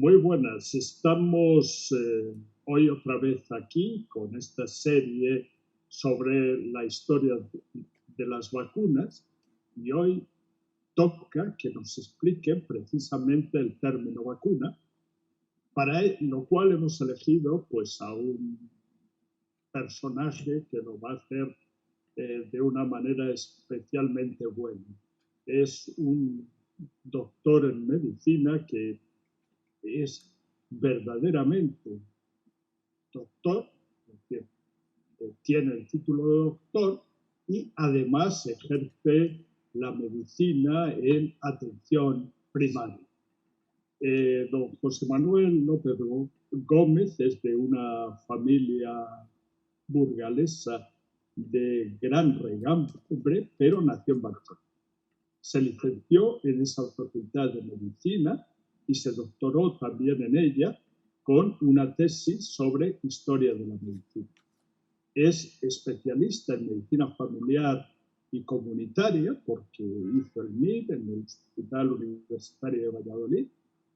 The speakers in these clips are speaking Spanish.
Muy buenas, estamos hoy otra vez aquí con esta serie sobre la historia de las vacunas y hoy toca que nos expliquen precisamente el término vacuna, para lo cual hemos elegido pues a un personaje que lo va a hacer de una manera especialmente buena. Es un doctor en medicina que es verdaderamente doctor, es decir, tiene el título de doctor y además ejerce la medicina en atención primaria. Don José Manuel López Gómez es de una familia burgalesa de gran regambre, pero nació en Barcelona. Se licenció en esa facultad de medicina y se doctoró también en ella con una tesis sobre historia de la medicina. Es especialista en medicina familiar y comunitaria porque hizo el MIR en el Hospital Universitario de Valladolid.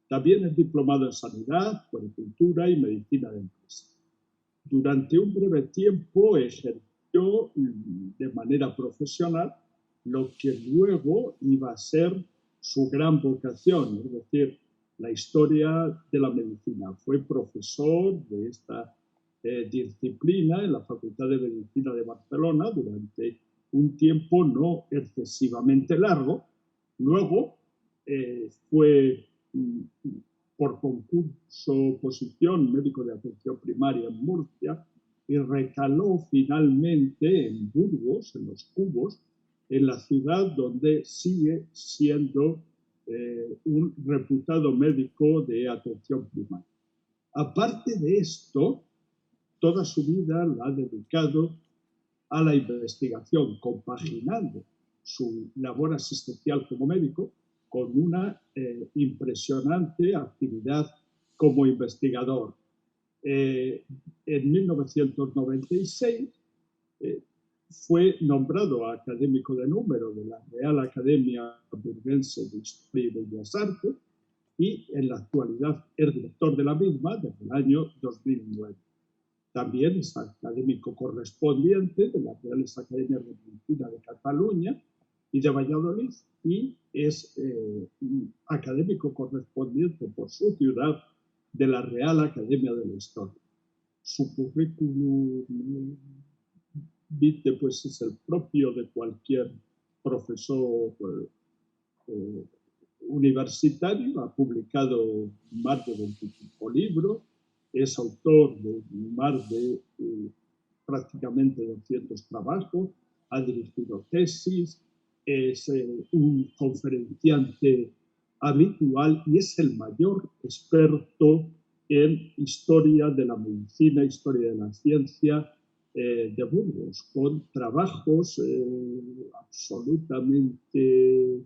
También es diplomado en sanidad, puericultura y medicina de empresa. Durante un breve tiempo ejerció de manera profesional lo que luego iba a ser su gran vocación, es decir, la historia de la medicina. Fue profesor de esta disciplina en la Facultad de Medicina de Barcelona durante un tiempo no excesivamente largo. Luego fue por concurso oposición médico de atención primaria en Murcia y recaló finalmente en Burgos, en los Cubos, en la ciudad donde sigue siendo un reputado médico de atención primaria. Aparte de esto, toda su vida la ha dedicado a la investigación, compaginando su labor asistencial como médico con una impresionante actividad como investigador. En 1996 fue nombrado académico de número de la Real Academia Burgense de Historia y Bellas Artes y en la actualidad es director de la misma desde el año 2009. También es académico correspondiente de las Reales Academias de Medicina de Cataluña y de Valladolid y es académico correspondiente por su ciudad de la Real Academia de la Historia. Su currículum vitae pues, es el propio de cualquier profesor universitario, ha publicado más de 25 libros, es autor de más de prácticamente 200 trabajos, ha dirigido tesis, es un conferenciante habitual y es el mayor experto en historia de la medicina, historia de la ciencia de Burgos, con trabajos absolutamente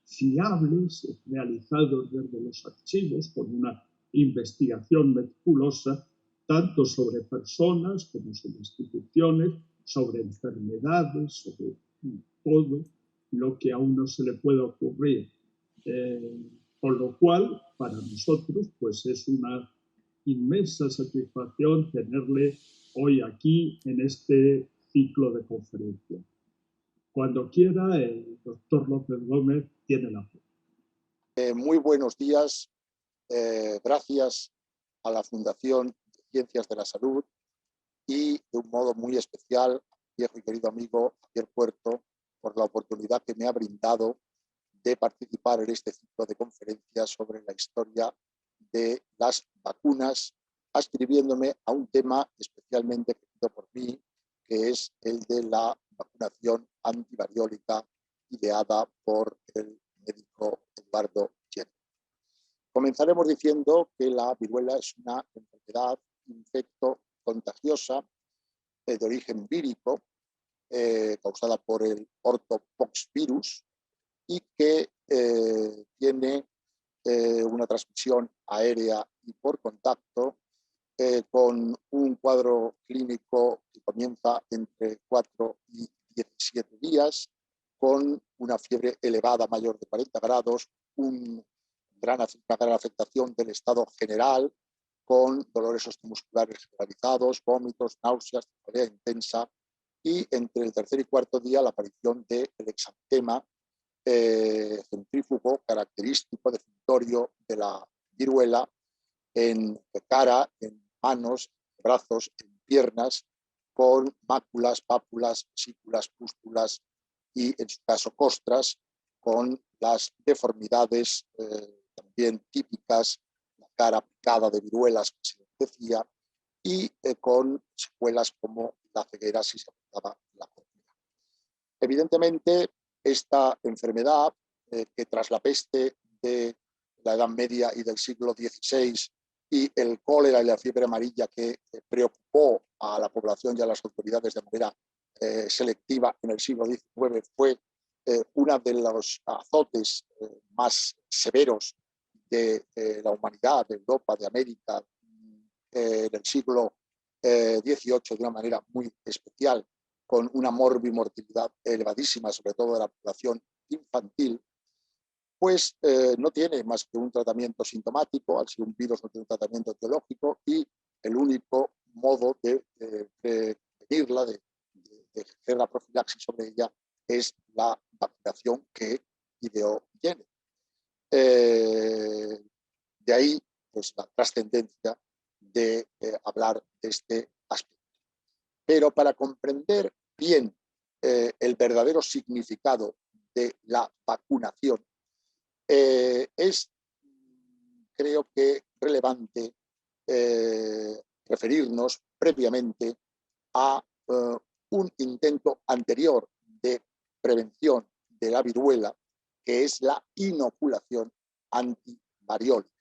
fiables, realizados desde los archivos, con una investigación meticulosa, tanto sobre personas como sobre instituciones, sobre enfermedades, sobre todo lo que a uno se le pueda ocurrir. Con lo cual, para nosotros, pues es una inmensa satisfacción tenerle hoy aquí en este ciclo de conferencias. Cuando quiera, el doctor López Gómez tiene la palabra. Muy buenos días. Gracias a la Fundación de Ciencias de la Salud y de un modo muy especial, viejo y querido amigo Javier Puerto, por la oportunidad que me ha brindado de participar en este ciclo de conferencias sobre la historia de las vacunas, ascribiéndome a un tema especialmente querido por mí, que es el de la vacunación antivariólica ideada por el médico Eduardo Jenner. Comenzaremos diciendo que la viruela es una enfermedad infecto-contagiosa de origen vírico, causada por el ortopoxvirus y que tiene una transmisión aérea y por contacto con un cuadro clínico que comienza entre 4 y 17 días, con una fiebre elevada mayor de 40 grados, un una gran afectación del estado general, con dolores osteomusculares generalizados, vómitos, náuseas, cefalea intensa, y entre el tercer y cuarto día la aparición del exantema centrífugo característico definitorio de la viruela en cara, en manos, brazos, en piernas, con máculas, pápulas, vesículas, pústulas y, en su caso, costras, con las deformidades también típicas, la cara picada de viruelas, que se decía, y con secuelas como la ceguera si se afectaba la córnea. Evidentemente, esta enfermedad, que tras la peste de la Edad Media y del siglo XVI y el cólera y la fiebre amarilla que preocupó a la población y a las autoridades de manera selectiva en el siglo XIX, fue uno de los azotes más severos de la humanidad, de Europa, de América, en el siglo XVIII de una manera muy especial, con una morbimortalidad elevadísima, sobre todo de la población infantil, pues no tiene más que un tratamiento sintomático. Al ser un virus no tiene un tratamiento etiológico, y el único modo de prevenirla, de ejercer la profilaxis sobre ella, es la vacunación que ideó Jenner. De ahí pues, la trascendencia de hablar de este aspecto. Pero para comprender bien el verdadero significado de la vacunación, es, creo que, relevante referirnos previamente a un intento anterior de prevención de la viruela, que es la inoculación antivariólica.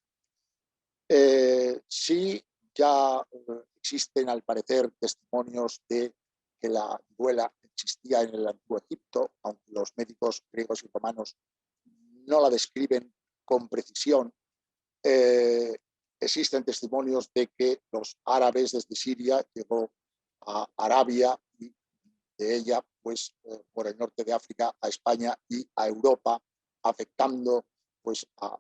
Sí, ya existen, al parecer, testimonios de que la viruela existía en el Antiguo Egipto, aunque los médicos griegos y romanos no la describen con precisión. Existen testimonios de que los árabes desde Siria llegó a Arabia, y de ella, pues, por el norte de África, a España y a Europa, afectando pues a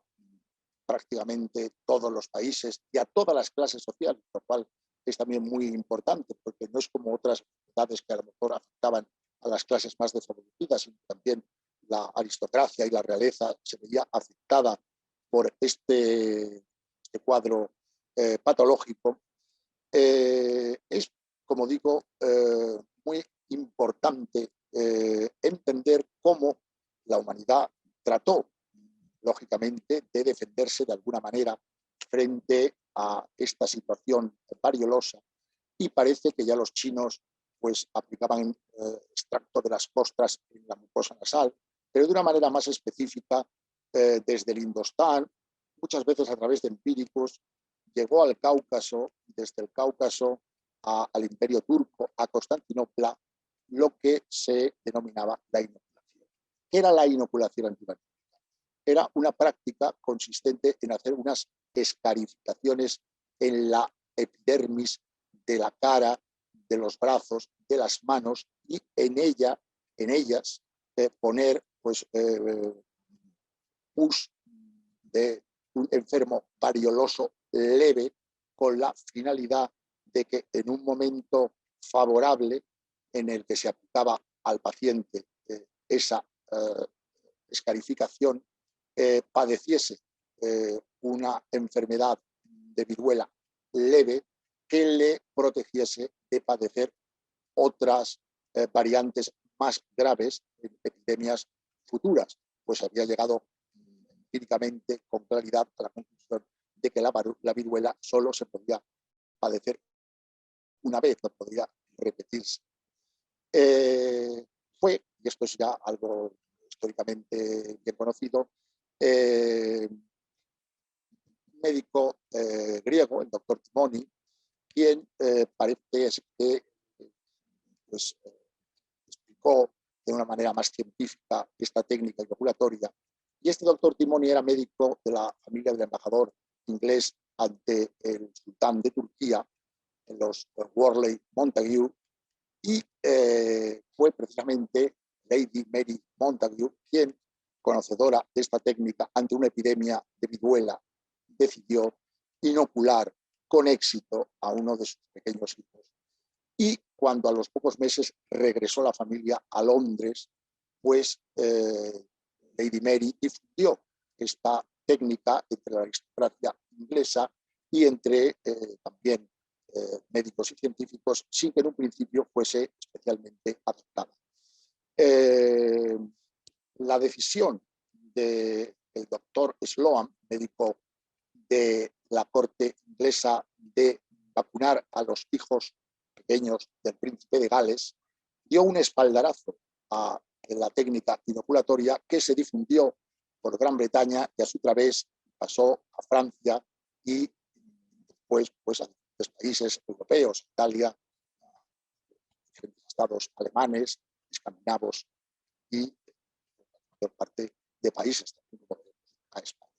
prácticamente todos los países y a todas las clases sociales, lo cual es también muy importante, porque no es como otras enfermedades que a lo mejor afectaban a las clases más desfavorecidas, sino también la aristocracia y la realeza se veía afectada por este cuadro patológico. Es, como digo, muy importante entender cómo la humanidad trató, lógicamente, de defenderse de alguna manera frente a esta situación variolosa, y parece que ya los chinos pues aplicaban extracto de las costras en la mucosa nasal, pero de una manera más específica desde el Indostán, muchas veces a través de empíricos, llegó al Cáucaso, desde el Cáucaso al Imperio Turco, a Constantinopla, lo que se denominaba la inoculación. ¿Qué era la inoculación antiviral? Era una práctica consistente en hacer unas escarificaciones en la epidermis de la cara, de los brazos, de las manos, y en ellas poner pues, pus de un enfermo varioloso leve, con la finalidad de que en un momento favorable en el que se aplicaba al paciente esa escarificación, padeciese una enfermedad de viruela leve que le protegiese de padecer otras variantes más graves en epidemias futuras. Pues había llegado empíricamente con claridad a la conclusión de que la viruela solo se podía padecer una vez, no podía repetirse. Fue, y esto es ya algo históricamente bien conocido, un médico griego, el doctor Timoni, quien parece que pues, explicó de una manera más científica esta técnica inoculatoria. Y este doctor Timoni era médico de la familia del embajador inglés ante el sultán de Turquía, los Worley Montagu, y fue precisamente Lady Mary Montagu quien conocedora de esta técnica ante una epidemia de viruela, decidió inocular con éxito a uno de sus pequeños hijos. Y cuando a los pocos meses regresó la familia a Londres, pues Lady Mary difundió esta técnica entre la aristocracia inglesa y entre también médicos y científicos, sin que en un principio fuese especialmente adoptada. La decisión del doctor Sloan, médico de la corte inglesa, de vacunar a los hijos pequeños del príncipe de Gales, dio un espaldarazo a la técnica inoculatoria que se difundió por Gran Bretaña y a su través pasó a Francia y después pues, a diferentes países europeos, Italia, diferentes estados alemanes, escandinavos y por parte de países también como a España.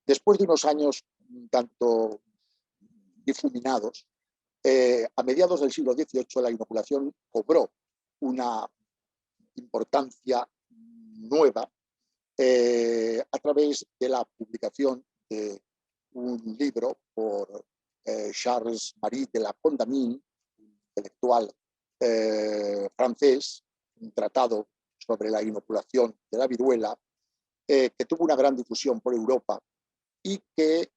Después de unos años un tanto difuminados, a mediados del siglo XVIII la inoculación cobró una importancia nueva a través de la publicación de un libro por Charles-Marie de la Condamine, un intelectual francés, un tratado sobre la inoculación de la viruela, que tuvo una gran difusión por Europa y que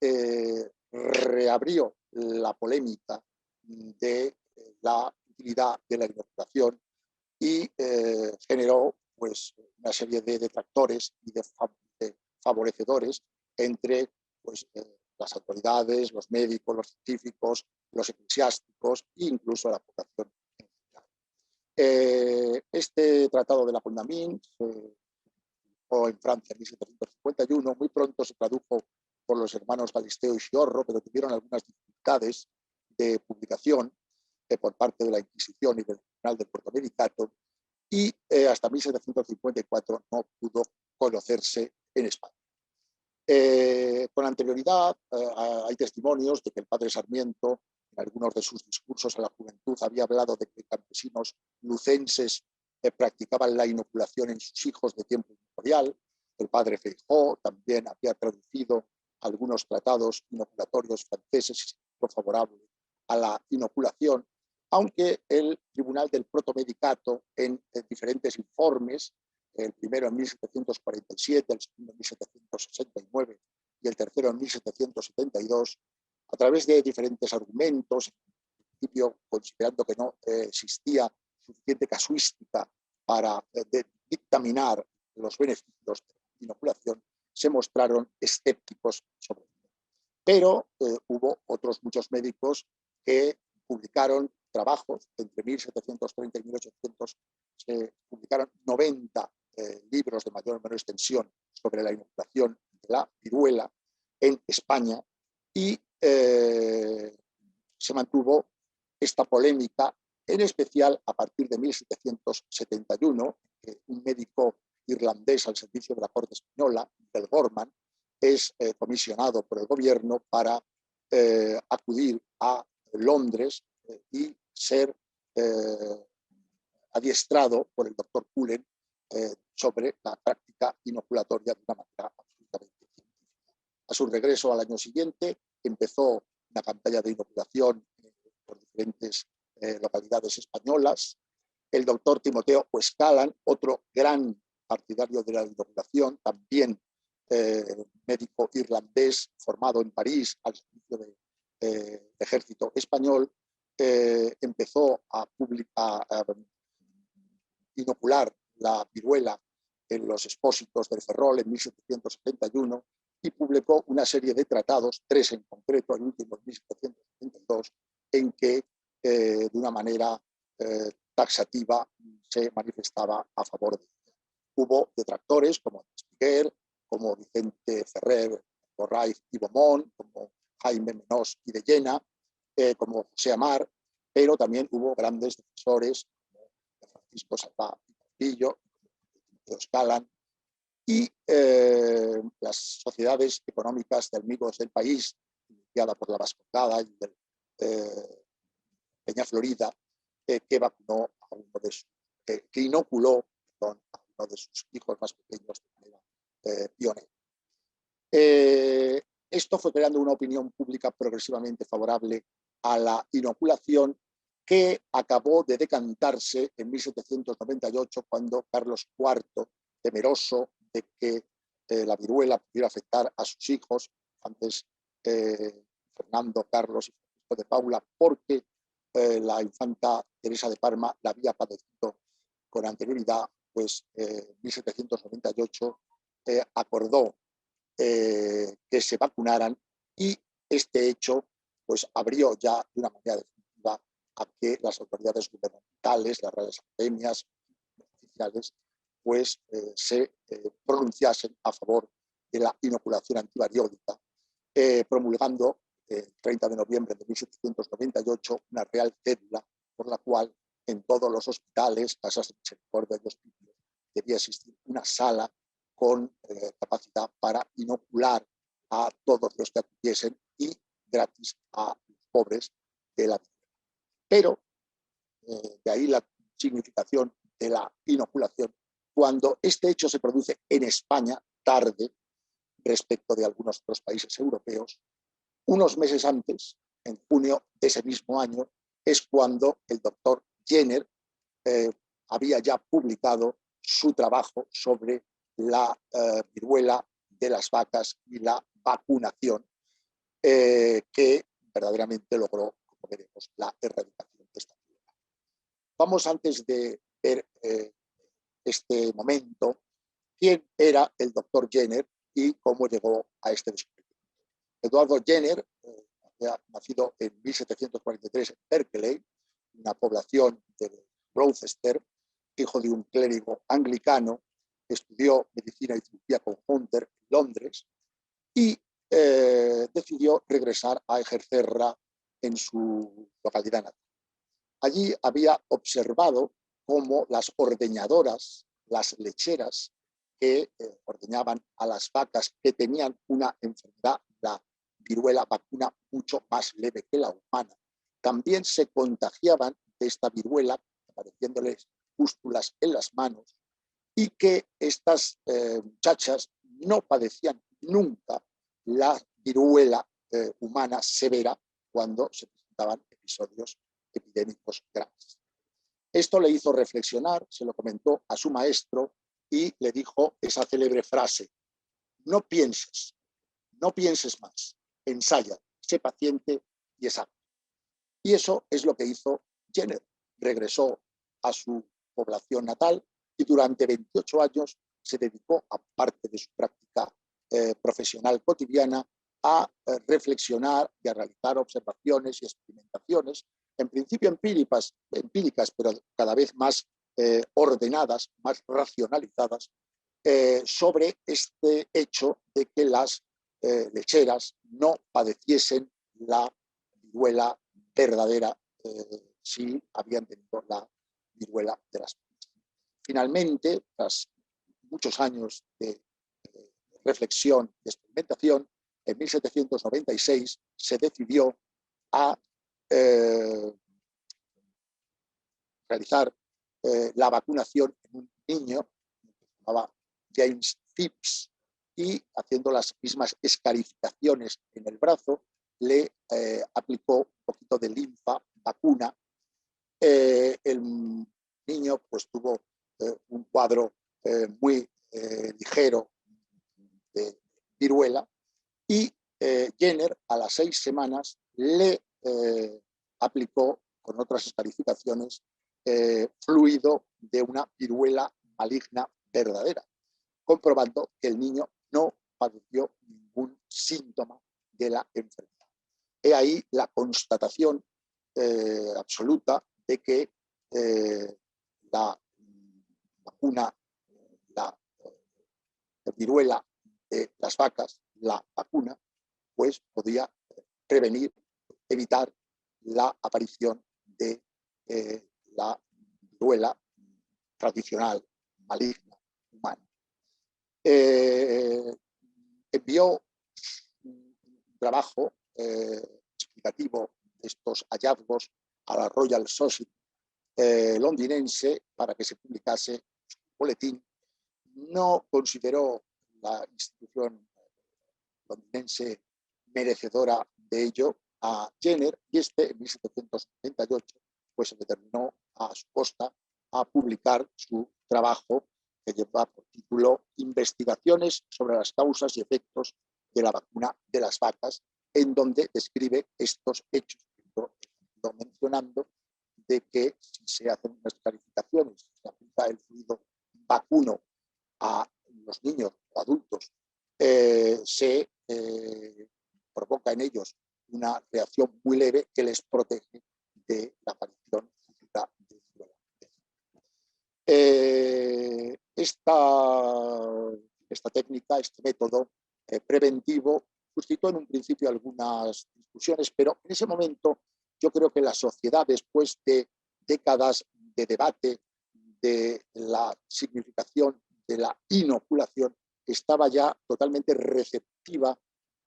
reabrió la polémica de la utilidad de la inoculación y generó pues, una serie de detractores y de favorecedores entre pues, las autoridades, los médicos, los científicos, los eclesiásticos e incluso la población en general. Este tratado de la Condamine se publicó en Francia en 1751, muy pronto se tradujo por los hermanos Galisteo y Sciorro, pero tuvieron algunas dificultades de publicación por parte de la Inquisición y del Tribunal del Puerto Medicato, y hasta 1754 no pudo conocerse en España. Con anterioridad hay testimonios de que el padre Sarmiento, en algunos de sus discursos a la juventud, había hablado de que campesinos lucenses practicaban la inoculación en sus hijos de tiempo inmemorial. El padre Feijóo también había traducido algunos tratados inoculatorios franceses y se mostró favorable a la inoculación, aunque el Tribunal del Protomedicato, en diferentes informes, el primero en 1747, el segundo en 1769 y el tercero en 1772, a través de diferentes argumentos, en principio considerando que no existía suficiente casuística para dictaminar los beneficios de la inoculación, se mostraron escépticos sobre ello. Pero hubo otros muchos médicos que publicaron trabajos. Entre 1730 y 1800 se publicaron 90 libros de mayor o menor extensión sobre la inoculación de la viruela en España, y se mantuvo esta polémica, en especial a partir de 1771, que un médico irlandés al servicio de la corte española, Bill Gorman, es comisionado por el gobierno para acudir a Londres y ser adiestrado por el doctor Cullen sobre la práctica inoculatoria de una manera absolutamente científica. A su regreso al año siguiente empezó una campaña de inoculación por diferentes localidades españolas. El doctor Timoteo O'Scallan, otro gran partidario de la inoculación, también médico irlandés formado en París al servicio del ejército español, empezó a inocular la viruela en los expósitos del Ferrol en 1771 y publicó una serie de tratados, 3 en concreto, el último en 1772, en que de una manera taxativa se manifestaba a favor de ella. Hubo detractores como Spiguer, como Vicente Ferrer, Borraiz y Beaumont, como Jaime Menós y de Llena, como José Amar, pero también hubo grandes defensores como Francisco Salvá y Castillo, como O'Scallan, y las sociedades económicas de amigos del país, iniciada por la Vascongada y el Peña Florida, que vacunó a uno de sus, que inoculó a uno de sus hijos más pequeños de manera pionero. Esto fue creando una opinión pública progresivamente favorable a la inoculación, que acabó de decantarse en 1798, cuando Carlos IV, temeroso de que la viruela pudiera afectar a sus hijos, antes Fernando, Carlos y Francisco de Paula, porque la infanta Teresa de Parma la había padecido con anterioridad, pues en 1798 acordó que se vacunaran, y este hecho pues abrió ya de una manera definitiva a que las autoridades gubernamentales, las reales academias oficiales, pues se pronunciasen a favor de la inoculación antivariólica, promulgando el 30 de noviembre de 1798 una real cédula por la cual en todos los hospitales, casas de misericordia y hospicios debía existir una sala con capacidad para inocular a todos los que acudiesen, y gratis a los pobres de la vida. Pero de ahí la significación de la inoculación, cuando este hecho se produce en España tarde respecto de algunos otros países europeos. Unos meses antes, en junio de ese mismo año, es cuando el doctor Jenner había ya publicado su trabajo sobre la viruela de las vacas y la vacunación, que verdaderamente logró, como veremos, la erradicación de esta viruela. Vamos, antes de ver este momento, quién era el doctor Jenner y cómo llegó a este descubrimiento. Eduardo Jenner había nacido en 1743 en Berkeley, una población de Gloucester, hijo de un clérigo anglicano. Estudió medicina y cirugía con Hunter en Londres y decidió regresar a ejercerla en su localidad natal. Allí había observado cómo las ordeñadoras, las lecheras, que ordeñaban a las vacas que tenían una enfermedad, la viruela vacuna, mucho más leve que la humana, también se contagiaban de esta viruela, apareciéndoles pústulas en las manos, y que estas muchachas no padecían nunca la viruela humana severa cuando se presentaban episodios epidémicos graves. Esto le hizo reflexionar, se lo comentó a su maestro y le dijo esa célebre frase: no pienses más, ensaya, sé paciente y exacto. Y eso es lo que hizo Jenner. Regresó a su población natal y durante 28 años se dedicó, aparte de su práctica profesional cotidiana, a reflexionar y a realizar observaciones y experimentaciones, en principio empíricas, pero cada vez más ordenadas, más racionalizadas, sobre este hecho de que las lecheras no padeciesen la viruela verdadera si habían tenido la viruela de las vacas. Finalmente, tras muchos años de reflexión y experimentación, en 1796 se decidió a realizar la vacunación en un niño que se llamaba James Phipps, y haciendo las mismas escarificaciones en el brazo, le aplicó un poquito de linfa vacuna. El niño pues tuvo un cuadro muy ligero de viruela, y Jenner a las 6 semanas le aplicó con otras escarificaciones fluido de una viruela maligna verdadera, comprobando que el niño no padeció ningún síntoma de la enfermedad. He ahí la constatación absoluta de que la vacuna, la viruela de las vacas, la vacuna, pues podía prevenir, evitar la aparición de la viruela tradicional, maligna, humana. Envió un trabajo explicativo de estos hallazgos a la Royal Society londinense para que se publicase su boletín. No consideró la institución londinense merecedora de ello a Jenner, y en 1798 pues se determinó a su costa a publicar su trabajo que lleva por título Investigaciones sobre las causas y efectos de la vacuna de las vacas, en donde describe estos hechos que yo he ido mencionando, de que si se hacen unas clarificaciones, se aplica el fluido vacuno a los niños o adultos, se provoca en ellos una reacción muy leve que les protege de la aparición futura de viruela. Esta técnica, este método preventivo, suscitó en un principio algunas discusiones, pero en ese momento yo creo que la sociedad, después de décadas de debate de la significación de la inoculación, estaba ya totalmente receptiva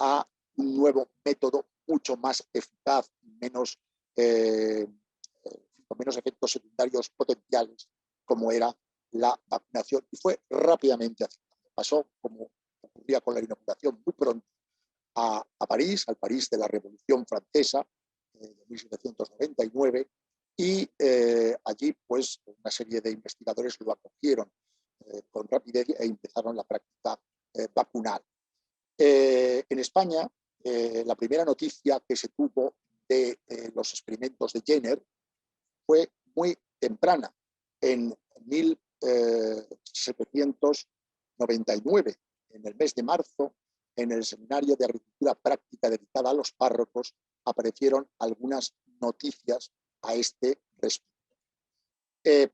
a un nuevo método mucho más eficaz, con menos efectos secundarios potenciales, como era la vacunación, y fue rápidamente aceptado. Pasó, como ocurría con la inoculación, muy pronto a París, al París de la Revolución Francesa de 1799, y allí pues una serie de investigadores lo acogieron con rapidez e empezaron la práctica vacunal. En España, la primera noticia que se tuvo de los experimentos de Jenner fue muy temprana, en 1799, en el mes de marzo, en el Seminario de Agricultura Práctica dedicada a los párrocos, aparecieron algunas noticias a este respecto.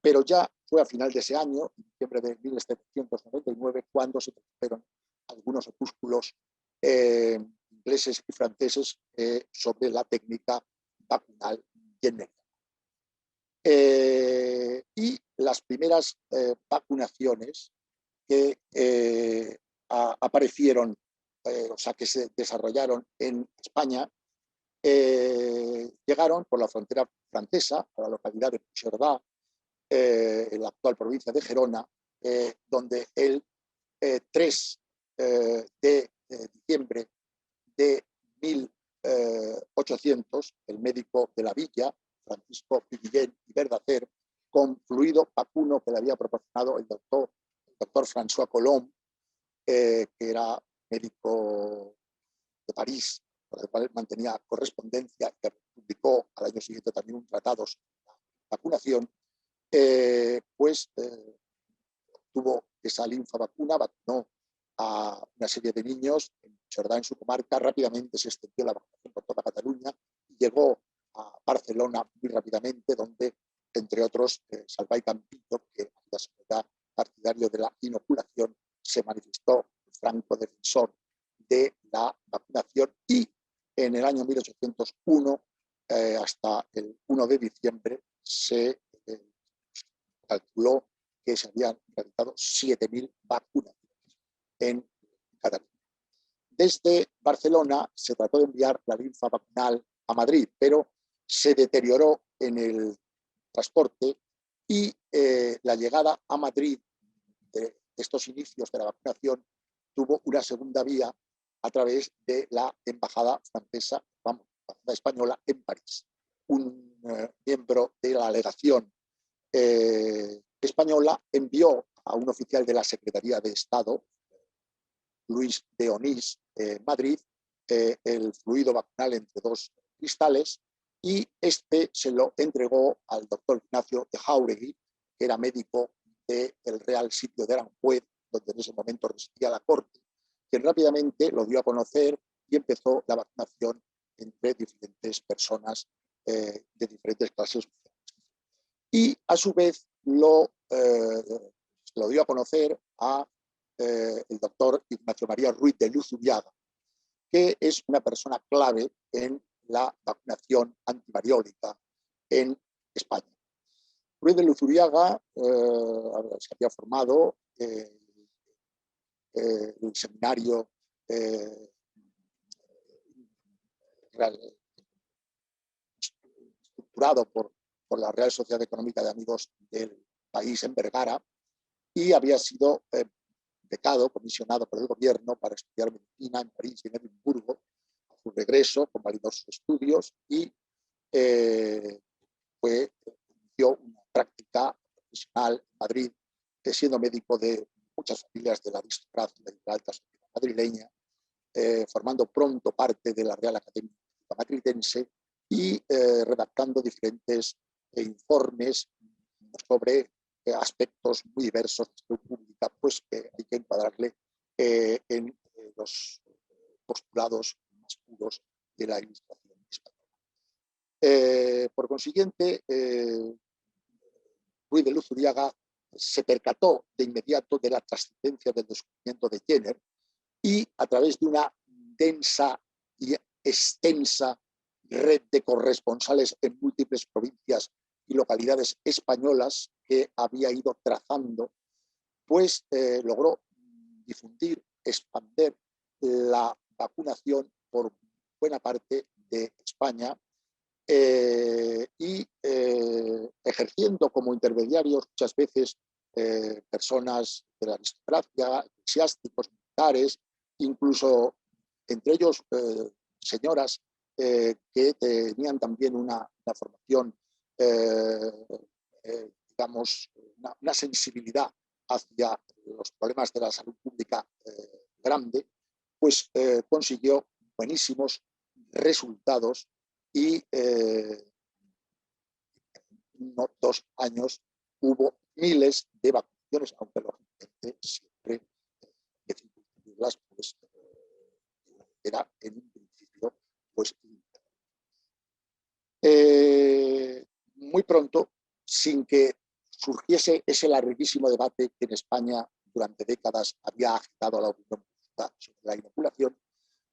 Pero ya fue a final de ese año, en diciembre de 1799, cuando se produjeron algunos opúsculos ingleses y franceses sobre la técnica vacunal Jenner. Y las primeras vacunaciones que aparecieron, o sea, que se desarrollaron en España, llegaron por la frontera francesa, a la localidad de Puigcerdà, en la actual provincia de Gerona, donde el 3 de diciembre de 1800, el médico de la villa, Francisco Piguillén y Verdacer, con fluido vacuno que le había proporcionado el doctor François Coulomb, que era médico de París, con el cual mantenía correspondencia, que publicó al año siguiente también un tratado sobre la vacunación, tuvo esa linfavacuna, vacunó a una serie de niños en Jordá, en su comarca. Rápidamente se extendió la vacunación por toda Cataluña y llegó a Barcelona muy rápidamente, donde, entre otros, Salvay Campillo, que era partidario de la inoculación, se manifestó franco defensor de la vacunación, y en el año 1801, hasta el 1 de diciembre, se calculó que se habían realizado 7.000 vacunas en Cataluña. Desde Barcelona se trató de enviar la linfa vacunal a Madrid, pero se deterioró en el transporte, y la llegada a Madrid de estos inicios de la vacunación tuvo una segunda vía a través de la embajada francesa, la embajada española en París. Un miembro de la legación española envió a un oficial de la Secretaría de Estado, Luis de Onís, Madrid, el fluido vacunal entre dos cristales, y este se lo entregó al doctor Ignacio de Jáuregui, que era médico del Real Sitio de Aranjuez, donde en ese momento residía la corte, quien rápidamente lo dio a conocer y empezó la vacunación entre diferentes personas de diferentes clases sociales. Y a su vez lo dio a conocer a el doctor Ignacio María Ruiz de Luzuriaga, que es una persona clave en la vacunación antivariólica en España. Ruiz de Luzuriaga se había formado en el seminario estructurado por la Real Sociedad Económica de Amigos del País en Vergara, y había sido becado, comisionado por el gobierno para estudiar medicina en París y en Edimburgo. A su regreso, convalidó sus estudios y inició una práctica profesional en Madrid, siendo médico de muchas familias de la aristocracia y de la alta sociedad madrileña, formando pronto parte de la Real Academia Madridense y redactando diferentes informes sobre aspectos muy diversos de salud pública, pues que hay que encuadrarle en los postulados más puros de la Ilustración española. Por consiguiente, Ruiz de Luzuriaga se percató de inmediato de la trascendencia del descubrimiento de Jenner y, a través de una densa y extensa red de corresponsales en múltiples provincias y localidades españolas que había ido trazando, pues logró difundir, expandir la vacunación por buena parte de España y ejerciendo como intermediarios muchas veces personas de la aristocracia, eclesiásticos, militares, incluso entre ellos señoras que tenían también una formación, digamos, una sensibilidad hacia los problemas de la salud pública grande, pues consiguió buenísimos resultados y en unos 2 años hubo miles de vacunaciones, aunque lógicamente siempre las pues, era en un principio pues muy pronto, sin que surgiese ese larguísimo debate que en España durante décadas había agitado a la opinión pública sobre la inoculación,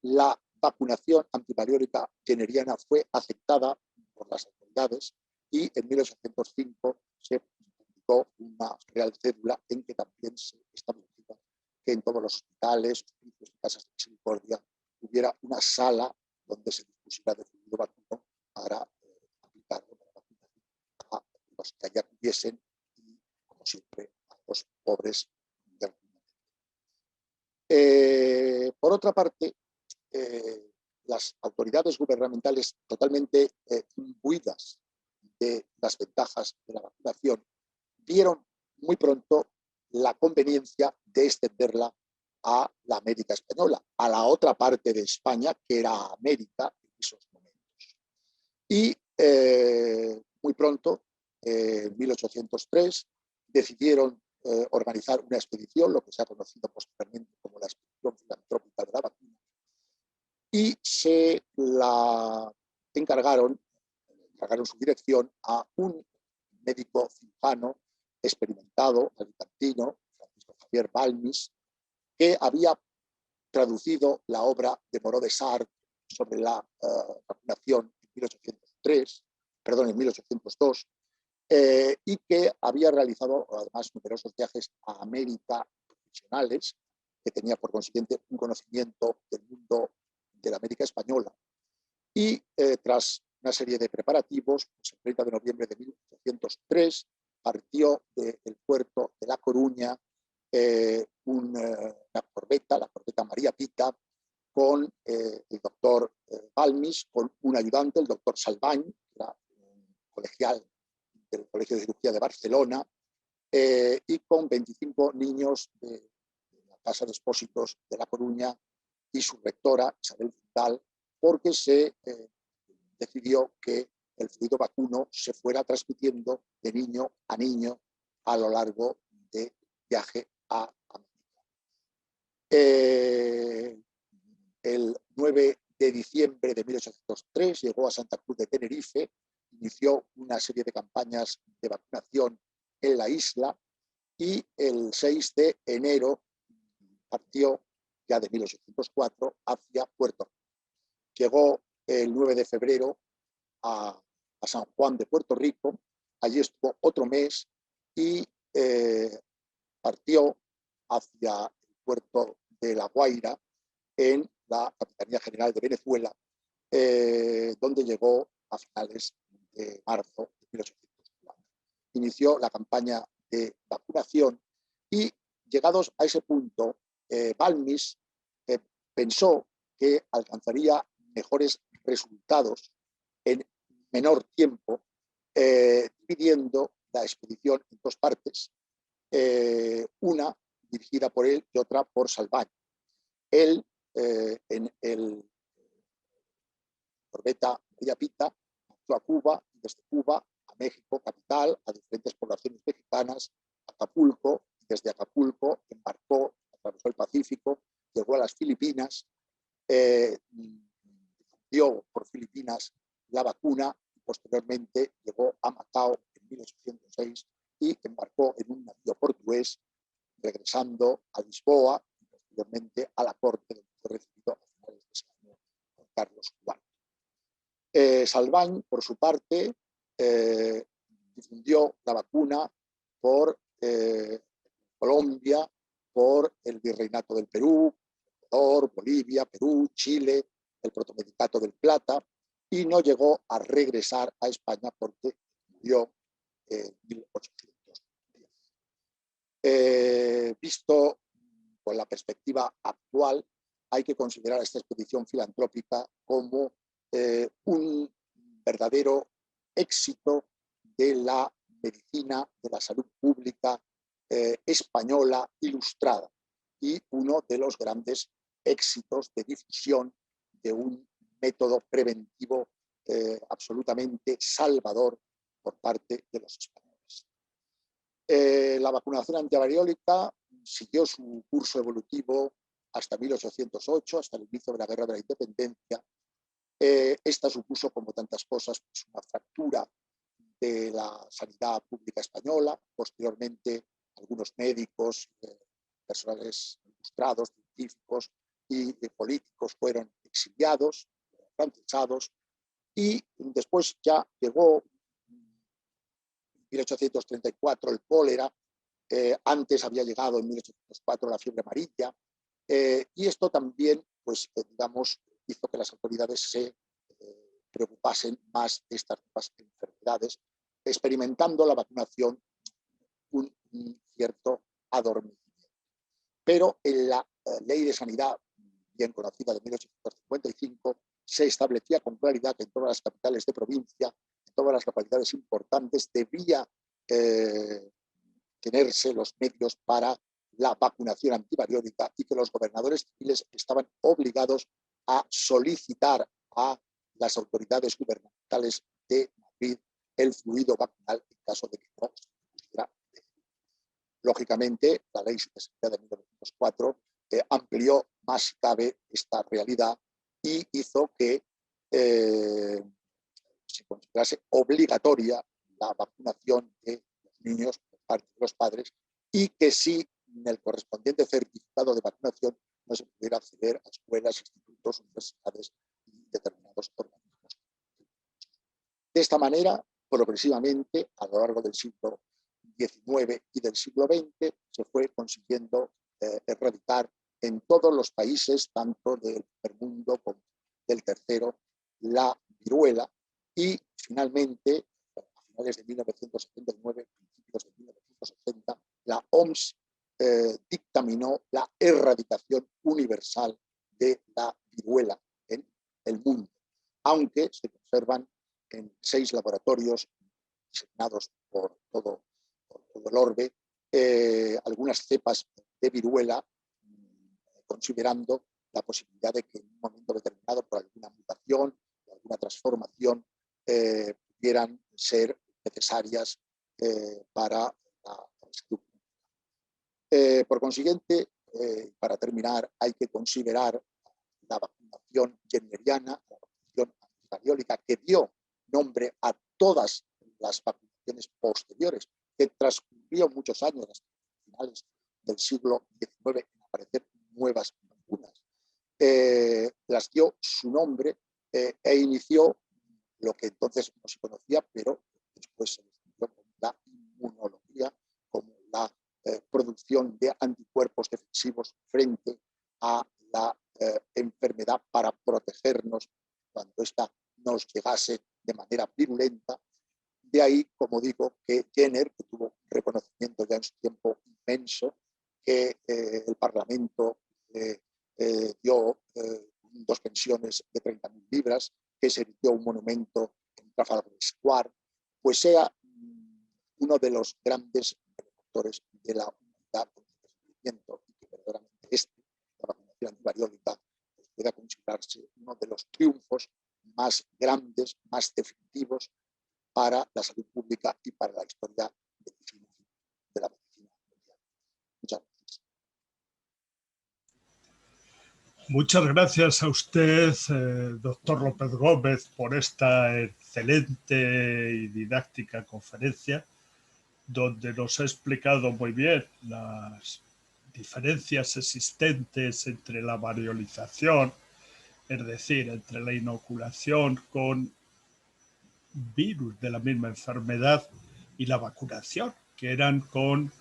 la vacunación antivariólica jenneriana fue aceptada por las autoridades y en 1805 se publicó una real cédula en que también se establecía que en todos los hospitales, hospicios y casas de misericordia hubiera una sala donde se dispusiera de fluido vacuno para aplicarlo para vacunar a los que allá acudiesen y, como siempre, a los pobres de algún momento. Por otra parte, las autoridades gubernamentales totalmente imbuidas de las ventajas de la vacunación vieron muy pronto la conveniencia de extenderla a la América española, a la otra parte de España, que era América en esos momentos. Y muy pronto, en 1803, decidieron organizar una expedición, lo que se ha conocido posteriormente como la Expedición Filantrópica de la Vacuna, y se la encargaron su dirección a un médico cirujano experimentado, alicantino, Francisco Javier Balmis, que había traducido la obra de Moreau de Sart sobre la vacunación en 1802, y que había realizado además numerosos viajes a América profesionales, que tenía por consiguiente un conocimiento del mundo de la América española. Y tras una serie de preparativos, pues el 30 de noviembre de 1803 partió del puerto de La Coruña una corbeta, la corbeta María Pita, con el doctor Balmis, con un ayudante, el doctor Salvañ, que era un colegial del Colegio de Cirugía de Barcelona, y con 25 niños de la Casa de Expósitos de La Coruña y su rectora, Isabel Fundal, porque se decidió que el fluido vacuno se fuera transmitiendo de niño a niño a lo largo del viaje a América. El 9 de diciembre de 1803 llegó a Santa Cruz de Tenerife, inició una serie de campañas de vacunación en la isla y el 6 de enero partió, ya de 1804, hacia Puerto Rico. Llegó el 9 de febrero a San Juan de Puerto Rico, allí estuvo otro mes y partió hacia el puerto de La Guaira, en la Capitanía General de Venezuela, donde llegó a finales de marzo de 1804. Inició la campaña de vacunación y llegados a ese punto, Balmis pensó que alcanzaría mejores resultados en menor tiempo, dividiendo la expedición en dos partes, una dirigida por él y otra por Salvany. Él, en el corbeta María Pita, marchó a Cuba, y desde Cuba a México, capital, a diferentes poblaciones mexicanas, Acapulco, y desde Acapulco embarcó, atravesó el Pacífico, llegó a las Filipinas, dio por Filipinas la vacuna y posteriormente llegó a Macao en 1806 y embarcó en un navío portugués, regresando a Lisboa y posteriormente a la corte, donde fue recibido a finales de ese año por Carlos IV. Salvany, por su parte, difundió la vacuna por Colombia, por el Virreinato del Perú, Ecuador, Bolivia, Perú, Chile, el Protomedicato del Plata, y no llegó a regresar a España porque murió en 1810. Visto con la perspectiva actual, hay que considerar esta expedición filantrópica como un verdadero éxito de la medicina, de la salud pública española ilustrada, y uno de los grandes éxitos de difusión de un método preventivo absolutamente salvador por parte de los españoles. La vacunación antivariólica siguió su curso evolutivo hasta 1808, hasta el inicio de la Guerra de la Independencia. Esta supuso, como tantas cosas, pues una fractura de la sanidad pública española. Posteriormente, algunos médicos, personales ilustrados, científicos y políticos fueron exiliados, francesados, y después ya llegó en 1834 el cólera. Antes había llegado en 1804 la fiebre amarilla, y esto también, pues, digamos, hizo que las autoridades se preocupasen más de estas nuevas enfermedades, experimentando la vacunación un cierto adormecimiento. Pero en la Ley de Sanidad, bien conocida de 1855, se establecía con claridad que en todas las capitales de provincia, en todas las localidades importantes, debía tenerse los medios para la vacunación antivariólica, y que los gobernadores civiles estaban obligados a solicitar a las autoridades gubernamentales de Madrid el fluido vacunal en caso de que no se pusiera. Lógicamente, la Ley de Sanidad de 1904 amplió más si cabe esta realidad y hizo que se considerase obligatoria la vacunación de los niños por parte de los padres, y que si en el correspondiente certificado de vacunación no se pudiera acceder a escuelas, institutos, universidades y determinados organismos. De esta manera, progresivamente, a lo largo del siglo XIX y del siglo XX, se fue consiguiendo erradicar en todos los países, tanto del primer mundo como del tercero, la viruela, y finalmente, a finales de 1979, principios de 1980, la OMS dictaminó la erradicación universal de la viruela en el mundo, aunque se conservan en 6 laboratorios diseñados por todo el orbe algunas cepas de viruela, considerando la posibilidad de que en un momento determinado, por alguna mutación o alguna transformación, pudieran ser necesarias para la salud. Por consiguiente, para terminar, hay que considerar la vacunación jenneriana, la vacunación antivariólica, que dio nombre a todas las vacunaciones posteriores, que transcurrieron muchos años hasta finales del siglo XIX en aparecer nuevas vacunas. Las dio su nombre e inició lo que entonces no se conocía, pero después se descubrió como la inmunología, como la producción de anticuerpos defensivos frente a la enfermedad, para protegernos cuando ésta nos llegase de manera virulenta. De ahí, como digo, que Jenner, que tuvo un reconocimiento ya en su tiempo inmenso, que el Parlamento dio 2 pensiones de 30.000 libras, que se erigió un monumento en Trafalgar Square, pues sea uno de los grandes benefactores de la humanidad con su descubrimiento, y que verdaderamente la vacunación antivariólica, pues pueda considerarse uno de los triunfos más grandes, más definitivos para la salud pública y para la historia de la medicina mundial. Muchas gracias. Muchas gracias a usted, doctor López Gómez, por esta excelente y didáctica conferencia, donde nos ha explicado muy bien las diferencias existentes entre la variolización, es decir, entre la inoculación con virus de la misma enfermedad y la vacunación, que eran con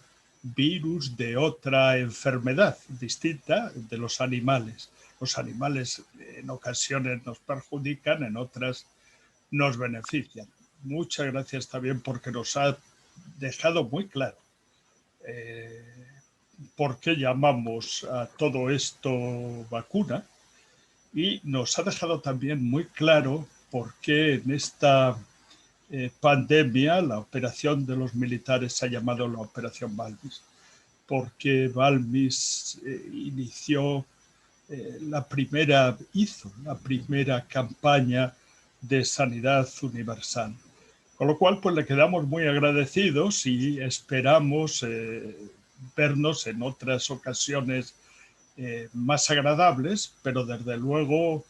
virus de otra enfermedad distinta de los animales. Los animales en ocasiones nos perjudican, en otras nos benefician. Muchas gracias también porque nos ha dejado muy claro por qué llamamos a todo esto vacuna, y nos ha dejado también muy claro por qué en esta pandemia la operación de los militares se ha llamado la Operación Balmis, porque Balmis hizo la primera campaña de sanidad universal. Con lo cual, pues le quedamos muy agradecidos y esperamos vernos en otras ocasiones más agradables, pero desde luego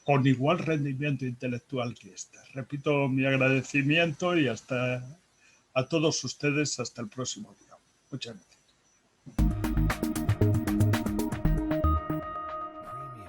con igual rendimiento intelectual que esta. Repito mi agradecimiento y a todos ustedes hasta el próximo día. Muchas gracias.